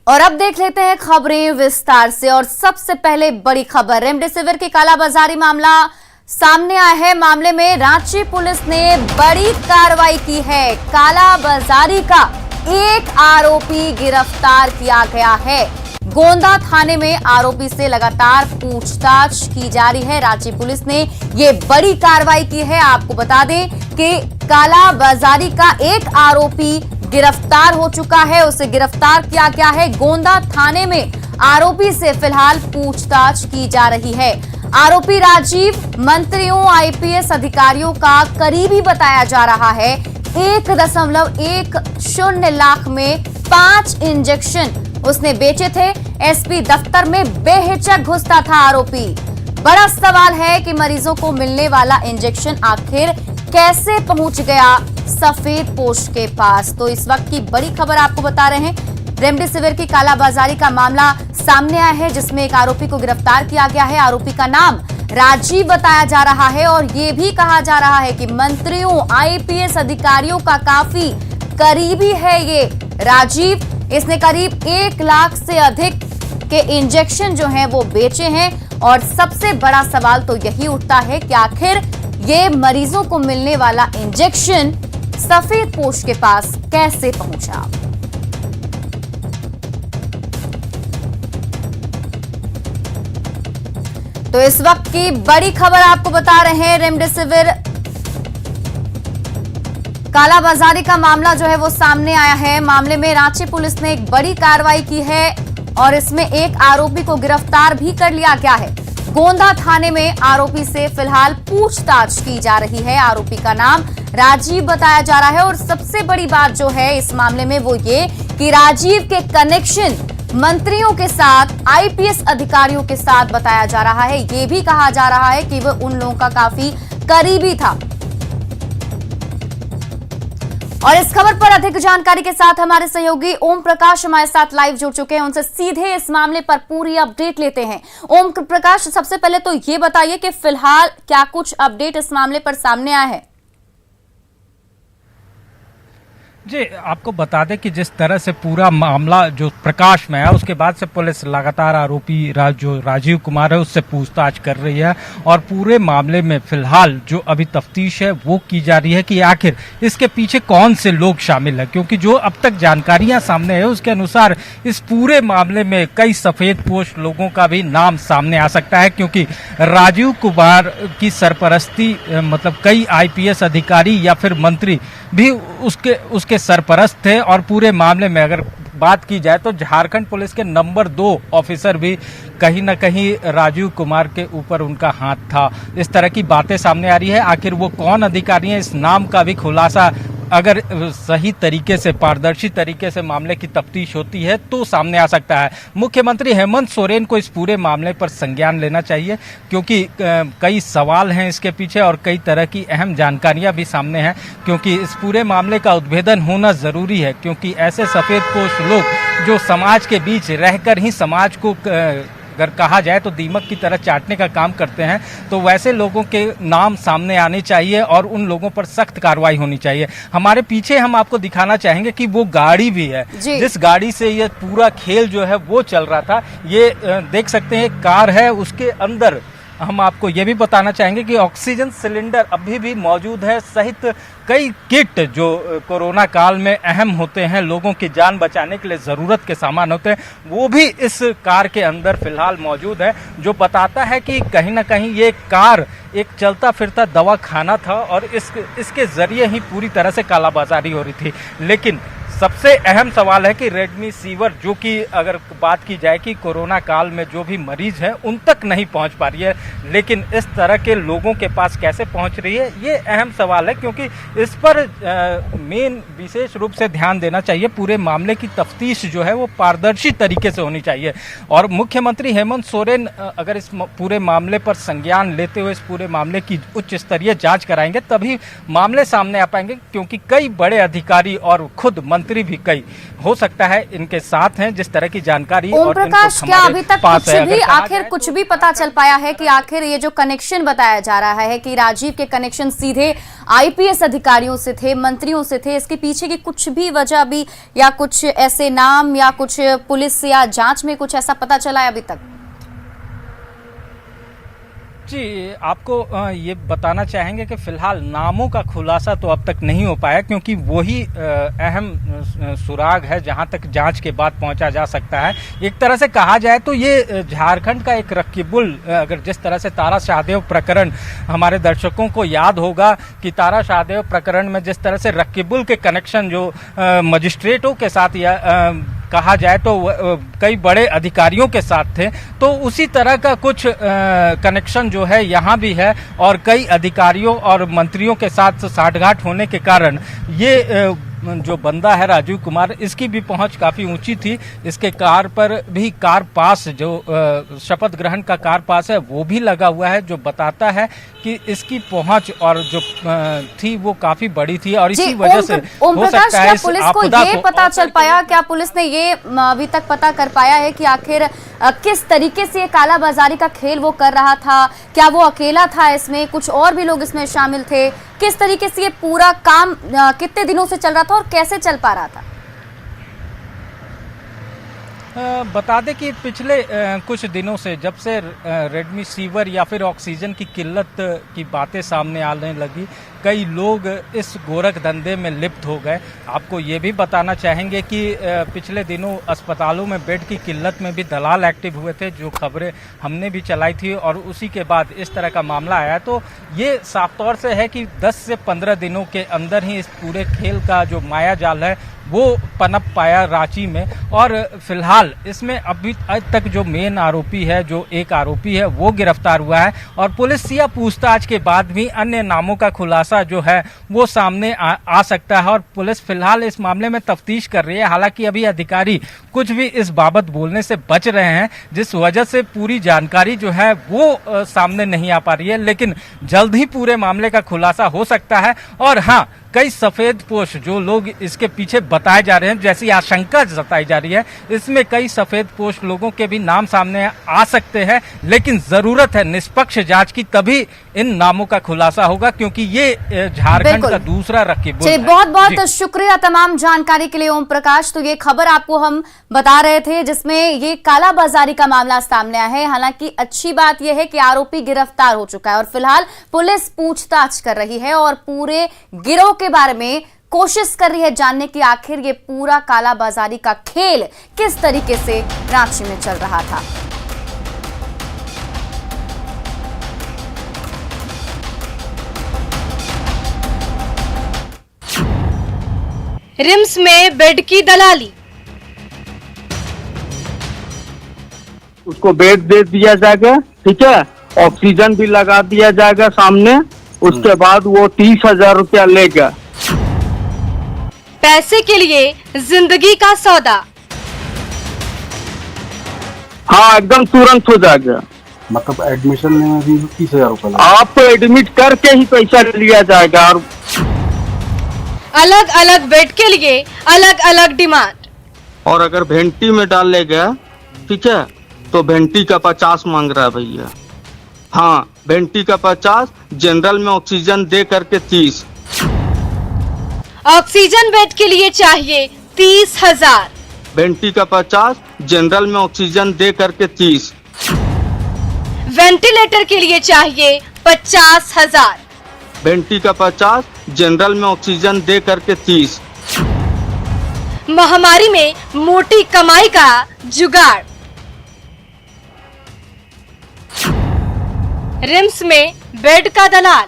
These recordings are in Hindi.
और अब देख लेते हैं खबरें विस्तार से। और सबसे पहले बड़ी खबर, रेमडेसिविर की कालाबाजारी मामला सामने आया है। मामले में रांची पुलिस ने बड़ी कार्रवाई की है। कालाबाजारी का एक आरोपी गिरफ्तार किया गया है। गोंदा थाने में आरोपी से लगातार पूछताछ की जा रही है। रांची पुलिस ने ये बड़ी कार्रवाई की है। आपको बता दें कि कालाबाजारी का एक आरोपी गिरफ्तार हो चुका है, उसे गिरफ्तार किया गया है। गोंदा थाने में आरोपी से फिलहाल पूछताछ की जा रही है। आरोपी राजीव मंत्रियों आईपीएस अधिकारियों का करीबी बताया जा रहा है। 1.10 लाख में 5 इंजेक्शन उसने बेचे थे। एसपी दफ्तर में बेहिचक घुसता था आरोपी। बड़ा सवाल है कि मरीजों को मिलने वाला इंजेक्शन आखिर कैसे पहुंच गया सफेद पोश के पास। तो इस वक्त की बड़ी खबर आपको बता रहे हैं। रेमडेसिविर की कालाबाजारी का मामला सामने आया है, जिसमें एक आरोपी को गिरफ्तार किया गया है। आरोपी का नाम राजीव बताया जा रहा है और ये भी कहा जा रहा है कि मंत्रियों आईपीएस अधिकारियों का काफी करीबी है ये राजीव। इसने करीब 1 लाख से अधिक के इंजेक्शन जो हैं वो बेचे हैं। और सबसे बड़ा सवाल तो यही उठता है कि आखिर ये मरीजों को मिलने वाला इंजेक्शन सफेद पोश के पास कैसे पहुंचा। तो इस वक्त की बड़ी खबर आपको बता रहे हैं। रेमडेसिविर कालाबाजारी का मामला जो है वो सामने आया है। मामले में रांची पुलिस ने एक बड़ी कार्रवाई की है और इसमें एक आरोपी को गिरफ्तार भी कर लिया गया है। गोंदा थाने में आरोपी से फिलहाल पूछताछ की जा रही है। आरोपी का नाम राजीव बताया जा रहा है। और सबसे बड़ी बात जो है इस मामले में वो ये कि राजीव के कनेक्शन मंत्रियों के साथ, आईपीएस अधिकारियों के साथ बताया जा रहा है। ये भी कहा जा रहा है कि वह उन लोगों का काफी करीबी था। और इस खबर पर अधिक जानकारी के साथ हमारे सहयोगी ओम प्रकाश हमारे साथ लाइव जुड़ चुके हैं। उनसे सीधे इस मामले पर पूरी अपडेट लेते हैं। ओम प्रकाश, सबसे पहले तो ये बताइए कि फिलहाल क्या कुछ अपडेट इस मामले पर सामने आया है? जी, आपको बता दें कि जिस तरह से पूरा मामला जो प्रकाश में है, उसके बाद से पुलिस लगातार आरोपी जो राजीव कुमार है उससे पूछताछ कर रही है। और पूरे मामले में फिलहाल जो अभी तफ्तीश है वो की जा रही है कि आखिर इसके पीछे कौन से लोग शामिल हैं। क्योंकि जो अब तक जानकारियां सामने है उसके अनुसार इस पूरे मामले में कई सफेदपोश लोगों का भी नाम सामने आ सकता है। क्योंकि राजीव कुमार की सरपरस्ती मतलब कई आईपीएस अधिकारी या फिर मंत्री भी उसके सरपरस्त थे। और पूरे मामले में अगर बात की जाए तो झारखंड पुलिस के नंबर 2 ऑफिसर भी कहीं ना कहीं राजीव कुमार के ऊपर उनका हाथ था। इस तरह की बातें सामने आ रही है। आखिर वो कौन अधिकारी हैं, इस नाम का भी खुलासा अगर सही तरीके से, पारदर्शी तरीके से मामले की तफ्तीश होती है तो सामने आ सकता है। मुख्यमंत्री हेमंत सोरेन को इस पूरे मामले पर संज्ञान लेना चाहिए, क्योंकि कई सवाल हैं इसके पीछे और कई तरह की अहम जानकारियां भी सामने हैं। क्योंकि इस पूरे मामले का उद्भेदन होना जरूरी है, क्योंकि ऐसे सफेदपोश लोग जो समाज के बीच रहकर ही समाज को अगर कहा जाए तो दीमक की तरह चाटने का काम करते हैं, तो वैसे लोगों के नाम सामने आने चाहिए और उन लोगों पर सख्त कार्रवाई होनी चाहिए। हमारे पीछे हम आपको दिखाना चाहेंगे कि वो गाड़ी भी है जिस गाड़ी से ये पूरा खेल जो है वो चल रहा था। ये देख सकते हैं कार है, उसके अंदर हम आपको ये भी बताना चाहेंगे कि ऑक्सीजन सिलेंडर अभी भी मौजूद है, सहित कई किट जो कोरोना काल में अहम होते हैं, लोगों की जान बचाने के लिए ज़रूरत के सामान होते हैं, वो भी इस कार के अंदर फिलहाल मौजूद है। जो बताता है कि कहीं ना कहीं ये कार एक चलता फिरता दवा खाना था और इसके जरिए ही पूरी तरह से कालाबाजारी हो रही थी। लेकिन सबसे अहम सवाल है कि रेमडेसिविर, जो कि अगर बात की जाए कि कोरोना काल में जो भी मरीज हैं उन तक नहीं पहुंच पा रही है, लेकिन इस तरह के लोगों के पास कैसे पहुंच रही है, ये अहम सवाल है। क्योंकि इस पर मेन विशेष रूप से ध्यान देना चाहिए। पूरे मामले की तफ्तीश जो है वो पारदर्शी तरीके से होनी चाहिए। और मुख्यमंत्री हेमंत सोरेन अगर इस पूरे मामले पर संज्ञान लेते हुए इस पूरे मामले की उच्च स्तरीय जाँच कराएंगे तभी मामले सामने आ पाएंगे। क्योंकि कई बड़े अधिकारी और खुद मंत्री भी कई हो सकता है इनके साथ हैं, जिस तरह की जानकारी ओम प्रकाश, क्या अभी तक कुछ भी पता चल पाया है कि आखिर ये जो कनेक्शन बताया जा रहा है कि राजीव के कनेक्शन सीधे आईपीएस अधिकारियों से थे, मंत्रियों से थे, इसके पीछे की कुछ भी वजह भी या कुछ ऐसे नाम या कुछ पुलिस या जांच में कुछ ऐसा पता चला है अभी तक? जी, आपको ये बताना चाहेंगे कि फिलहाल नामों का खुलासा तो अब तक नहीं हो पाया, क्योंकि वही अहम सुराग है जहां तक जांच के बाद पहुंचा जा सकता है। एक तरह से कहा जाए तो ये झारखंड का एक रकीबुल, अगर जिस तरह से तारा शाहदेव प्रकरण हमारे दर्शकों को याद होगा कि तारा शाहदेव प्रकरण में जिस तरह से रकीबुल के कनेक्शन जो मजिस्ट्रेटों के साथ या कहा जाए तो कई बड़े अधिकारियों के साथ थे, तो उसी तरह का कुछ कनेक्शन जो है यहाँ भी है और कई अधिकारियों और मंत्रियों के साथ साठगांठ होने के कारण ये जो बंदा है राजीव कुमार, इसकी भी पहुंच काफी ऊंची थी। इसके कार पर भी कार पास जो शपथ ग्रहण का कार पास है वो भी लगा हुआ है, जो बताता है कि इसकी पहुंच और जो थी वो काफी बड़ी थी और इसी वजह से हो सकता है इस आपदा को पता चल पाया। क्या पुलिस ने ये अभी तक पता कर पाया है कि आखिर किस तरीके से ये कालाबाजारी का खेल वो कर रहा था? क्या वो अकेला था इसमें, कुछ और भी लोग इसमें शामिल थे? किस तरीके से ये पूरा काम कितने दिनों से चल रहा था और कैसे चल पा रहा था? बता दें कि पिछले कुछ दिनों से जब से रेमडेसिविर या फिर ऑक्सीजन की किल्लत की बातें सामने आने लगी, कई लोग इस गोरख धंधे में लिप्त हो गए। आपको ये भी बताना चाहेंगे कि पिछले दिनों अस्पतालों में बेड की किल्लत में भी दलाल एक्टिव हुए थे, जो खबरें हमने भी चलाई थी और उसी के बाद इस तरह का मामला आया। तो ये साफ तौर से है कि 10 से 15 दिनों के अंदर ही इस पूरे खेल का जो माया जाल है वो पनप पाया रांची में। और फिलहाल इसमें अभी तक जो मेन आरोपी है, जो एक आरोपी है, वो गिरफ्तार हुआ है और पुलिस या पूछताछ के बाद भी अन्य नामों का खुलासा जो है वो सामने आ सकता है और पुलिस फिलहाल इस मामले में तफ्तीश कर रही है। हालांकि अभी अधिकारी कुछ भी इस बाबत बोलने से बच रहे हैं, जिस वजह से पूरी जानकारी जो है वो सामने नहीं आ पा रही है, लेकिन जल्द ही पूरे मामले का खुलासा हो सकता है। और हाँ, कई सफेद पोश जो लोग इसके पीछे बताए जा रहे हैं, जैसी आशंका जताई जा रही है, इसमें कई सफेद पोश लोगों के भी नाम सामने आ सकते हैं, लेकिन जरूरत है निष्पक्ष जांच की, तभी इन नामों का खुलासा होगा, क्योंकि ये झारखंड का दूसरा रकीबुल है। बहुत बहुत शुक्रिया तमाम जानकारी के लिए ओम प्रकाश। तो ये खबर आपको हम बता रहे थे जिसमें ये कालाबाजारी का मामला सामने आया है। हालांकि अच्छी बात यह है कि आरोपी गिरफ्तार हो चुका है और फिलहाल पुलिस पूछताछ कर रही है और पूरे गिरोह के बारे में कोशिश कर रही है जानने की आखिर ये पूरा कालाबाजारी का खेल किस तरीके से रांची में चल रहा था। रिम्स में बेड की दलाली, उसको बेड दे दिया जाएगा, ठीक है, ऑक्सीजन भी लगा दिया जाएगा सामने, उसके बाद वो 30,000 रुपया लेगा। पैसे के लिए जिंदगी का सौदा। हाँ, एकदम तुरंत हो जाएगा। मतलब एडमिशन में भी 30,000 रुपया आपको एडमिट करके ही पैसा लिया जाएगा। और अलग अलग बेड के लिए अलग अलग डिमांड। और अगर भेंटी में डालेगा, ठीक है, तो भेंटी का 50 मांग रहा है भैया। हाँ, भेंटी का 50, जनरल में ऑक्सीजन दे करके 30। ऑक्सीजन बेड के लिए चाहिए 30,000। भेंटी का 50, जनरल में ऑक्सीजन दे करके 30। वेंटिलेटर के लिए चाहिए 50,000। भेंटी का 50, जनरल में ऑक्सीजन दे करके 30। महामारी में मोटी कमाई का जुगाड़। रिम्स में बेड का दलाल।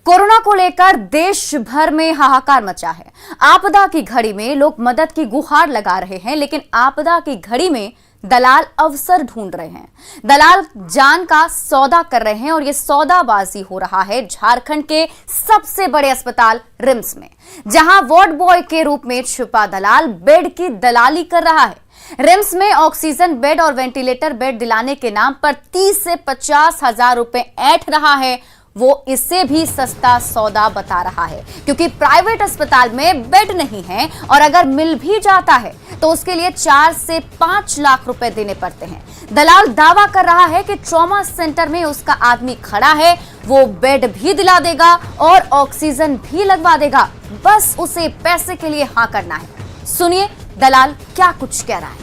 कोरोना को लेकर देश भर में हाहाकार मचा है। आपदा की घड़ी में लोग मदद की गुहार लगा रहे हैं, लेकिन आपदा की घड़ी में दलाल अवसर ढूंढ रहे हैं। दलाल जान का सौदा कर रहे हैं और ये सौदाबाजी हो रहा है झारखंड के सबसे बड़े अस्पताल रिम्स में, जहां वार्ड बॉय के रूप में छुपा दलाल बेड की दलाली कर रहा है। रिम्स में ऑक्सीजन बेड और वेंटिलेटर बेड दिलाने के नाम पर 30 से 50 हजार रुपए ऐंठ रहा है। वो इससे भी सस्ता सौदा बता रहा है, क्योंकि प्राइवेट अस्पताल में बेड नहीं है और अगर मिल भी जाता है तो उसके लिए 4 से 5 लाख रुपए देने पड़ते हैं। दलाल दावा कर रहा है कि ट्रॉमा सेंटर में उसका आदमी खड़ा है, वो बेड भी दिला देगा और ऑक्सीजन भी लगवा देगा, बस उसे पैसे के लिए हाँ करना है। सुनिए दलाल क्या कुछ कह रहा है।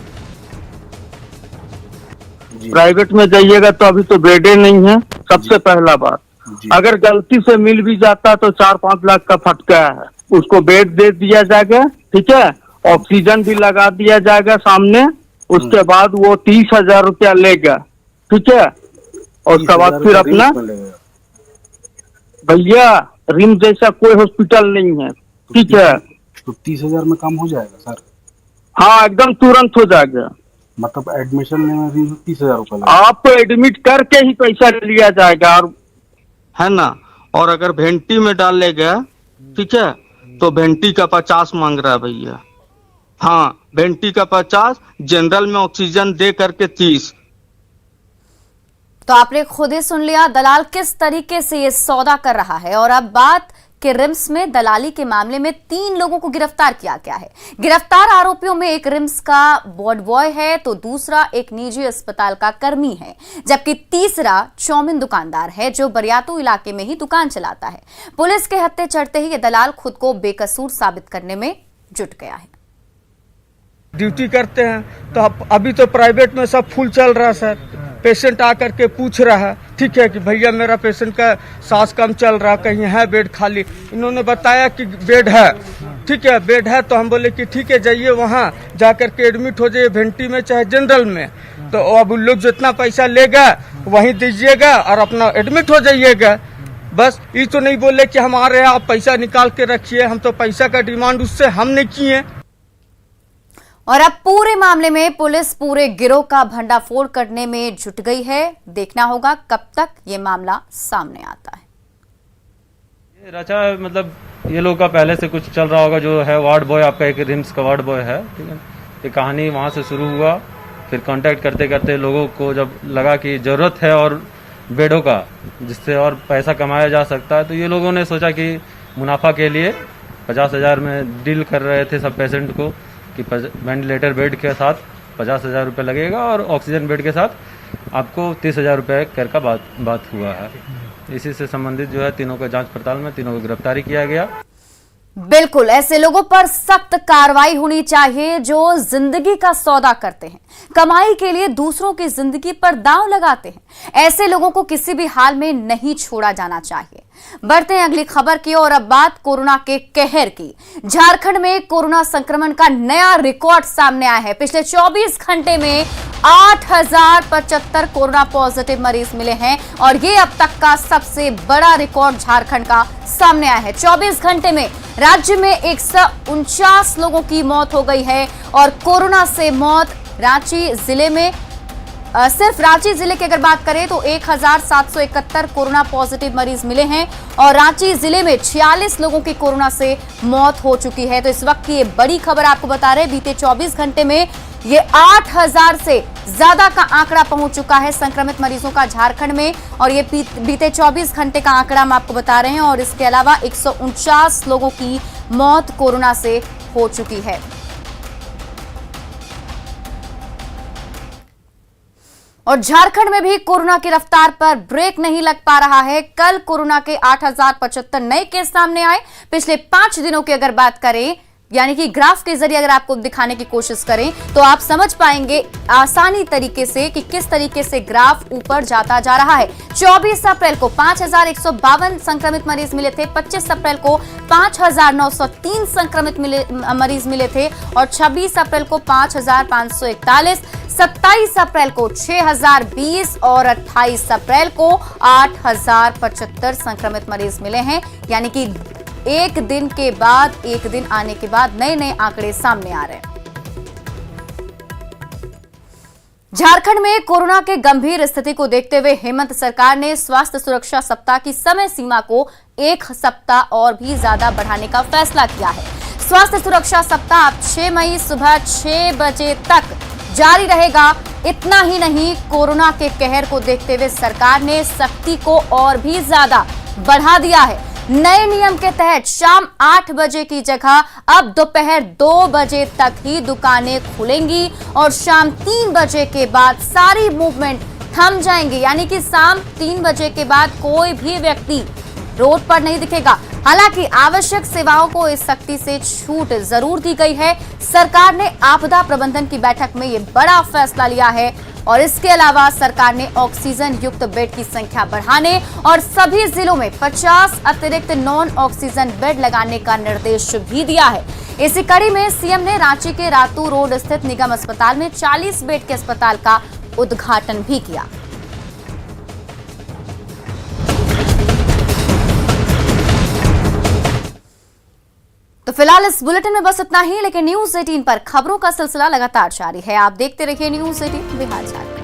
प्राइवेट में जाइएगा तो अभी तो बेडे नहीं है, सबसे पहला बात। अगर गलती से मिल भी जाता तो 4-5 लाख का फटका है, उसको बेड दे दिया जाएगा, ठीक है, ऑक्सीजन भी लगा दिया जाएगा सामने, उसके बाद वो 30,000 रुपया लेगा, ठीक है, और उसके बाद फिर अपना भैया रिम्स जैसा कोई हॉस्पिटल नहीं है, ठीक है। तो 30,000 में काम हो जाएगा सर? हाँ एकदम तुरंत हो जाएगा। मतलब एडमिशन में भी 30,000 रुपये आपको एडमिट करके ही पैसा लिया जाएगा, और है ना। और अगर भेंटी में डालेगा, ठीक है, तो भेंटी का 50 मांग रहा है भैया। हाँ भेंटी का 50, जनरल में ऑक्सीजन दे करके 30। तो आपने खुद ही सुन लिया दलाल किस तरीके से ये सौदा कर रहा है। और अब बात कि रिम्स में दलाली के मामले में 3 लोगों को गिरफ्तार किया गया है। गिरफ्तार आरोपियों में एक रिम्स का वार्ड बॉय है तो दूसरा एक निजी अस्पताल का कर्मी है, जबकि तीसरा चौमिन दुकानदार है जो बरियातू इलाके में ही दुकान चलाता है। पुलिस के हत्थे चढ़ते ही ये दलाल खुद को बेकसूर साबित करने में जुट गया है। ड्यूटी करते हैं तो अभी तो प्राइवेट में सब फुल चल रहा है सर। पेशेंट आकर के पूछ रहा है, ठीक है, कि भैया मेरा पेशेंट का सांस कम चल रहा, कहीं है बेड खाली? इन्होंने बताया कि बेड है, ठीक है, बेड है। तो हम बोले कि ठीक है जाइए वहाँ जाकर के एडमिट हो जाइए, भेंटी में चाहे जनरल में। तो अब उन लोग जितना पैसा लेगा वहीं दीजिएगा और अपना एडमिट हो जाइएगा। बस ये तो नहीं बोले कि हम आ रहे हैं आप पैसा निकाल के रखिए, हम तो पैसा का डिमांड उससे हम नहीं किए। और अब पूरे मामले में पुलिस पूरे गिरोह का भंडाफोड़ करने में जुट गई है। देखना होगा कब तक ये मामला सामने आता है। ये रचा मतलब ये लोग का पहले से कुछ चल रहा होगा, जो है वार्ड बॉय, आपका एक रिम्स का वार्ड बॉय है, ठीक है। ये कहानी वहाँ से शुरू हुआ, फिर कांटेक्ट करते करते लोगों को जब लगा कि ज़रूरत है और बेडों का जिससे और पैसा कमाया जा सकता है, तो ये लोगों ने सोचा कि मुनाफा के लिए 50,000 में डील कर रहे थे सब पेशेंट को कि वेंटिलेटर बेड के साथ 50,000 रुपये लगेगा और ऑक्सीजन बेड के साथ आपको 30,000 रुपये कर का बात हुआ है। इसी से संबंधित जो है तीनों का जांच पड़ताल में तीनों को गिरफ्तारी किया गया। बिल्कुल ऐसे लोगों पर सख्त कार्रवाई होनी चाहिए जो जिंदगी का सौदा करते हैं, कमाई के लिए दूसरों की जिंदगी पर दांव लगाते हैं। ऐसे लोगों को किसी भी हाल में नहीं छोड़ा जाना चाहिए। बढ़ते हैं अगली खबर की और अब बात कोरोना के कहर की। झारखंड में कोरोना संक्रमण का नया रिकॉर्ड सामने आया है। पिछले 24 घंटे में 8,075 कोरोना पॉजिटिव मरीज मिले हैं और ये अब तक का सबसे बड़ा रिकॉर्ड झारखंड का सामने आया है। 24 घंटे में राज्य में 149 लोगों की मौत हो गई है और कोरोना से मौत रांची जिले में सिर्फ रांची जिले की अगर बात करें तो 1,771 कोरोना पॉजिटिव मरीज मिले हैं और रांची जिले में 46 लोगों की कोरोना से मौत हो चुकी है। तो इस वक्त की ये बड़ी खबर आपको बता रहे हैं, बीते 24 घंटे में ये 8,000 से ज्यादा का आंकड़ा पहुंच चुका है संक्रमित मरीजों का झारखंड में और ये बीते 24 घंटे का आंकड़ा हम आपको बता रहे हैं। और इसके अलावा 149 लोगों की मौत कोरोना से हो चुकी है। और झारखंड में भी कोरोना की रफ्तार पर ब्रेक नहीं लग पा रहा है। कल कोरोना के 8,075 नए केस सामने आए। पिछले 5 दिनों की अगर बात करें, यानी कि ग्राफ के जरिए अगर आपको दिखाने की कोशिश करें तो आप समझ पाएंगे आसानी तरीके से कि किस तरीके से ग्राफ ऊपर जाता जा रहा है। 24 अप्रैल को 5,152 संक्रमित मरीज मिले थे, 25 अप्रैल को 5,903 संक्रमित मरीज मिले थे और 26 अप्रैल को 5,541, 27 अप्रैल को 6,020 और 28 अप्रैल को 8,075 संक्रमित मरीज मिले हैं। यानी कि एक दिन के बाद एक दिन आने के बाद नए नए आंकड़े सामने आ रहे हैं। झारखंड में कोरोना के गंभीर स्थिति को देखते हुए हेमंत सरकार ने स्वास्थ्य सुरक्षा सप्ताह की समय सीमा को 1 सप्ताह और भी ज्यादा बढ़ाने का फैसला किया है। स्वास्थ्य सुरक्षा सप्ताह अब 6 मई सुबह 6 बजे तक जारी रहेगा। इतना ही नहीं, कोरोना के कहर को देखते हुए सरकार ने सख्ती को और भी ज्यादा बढ़ा दिया है। नए नियम के तहत शाम 8 बजे की जगह अब दोपहर 2 बजे तक ही दुकानें खुलेंगी और शाम 3 बजे के बाद सारी मूवमेंट थम जाएंगी। यानी कि शाम 3 बजे के बाद कोई भी व्यक्ति रोड पर नहीं दिखेगा। हालांकि आवश्यक सेवाओं को इस सख्ती से छूट जरूर दी गई है। सरकार ने आपदा प्रबंधन की बैठक में ये बड़ा फैसला लिया है और इसके अलावा सरकार ने ऑक्सीजन युक्त बेड की संख्या बढ़ाने और सभी जिलों में 50 अतिरिक्त नॉन ऑक्सीजन बेड लगाने का निर्देश भी दिया है। इसी कड़ी में सीएम ने रांची के रातू रोड स्थित निगम अस्पताल में 40 बेड के अस्पताल का उद्घाटन भी किया। तो फिलहाल इस बुलेटिन में बस इतना ही, लेकिन न्यूज़ 18 पर खबरों का सिलसिला लगातार जारी है। आप देखते रहिए न्यूज़ 18 बिहार झारखंड।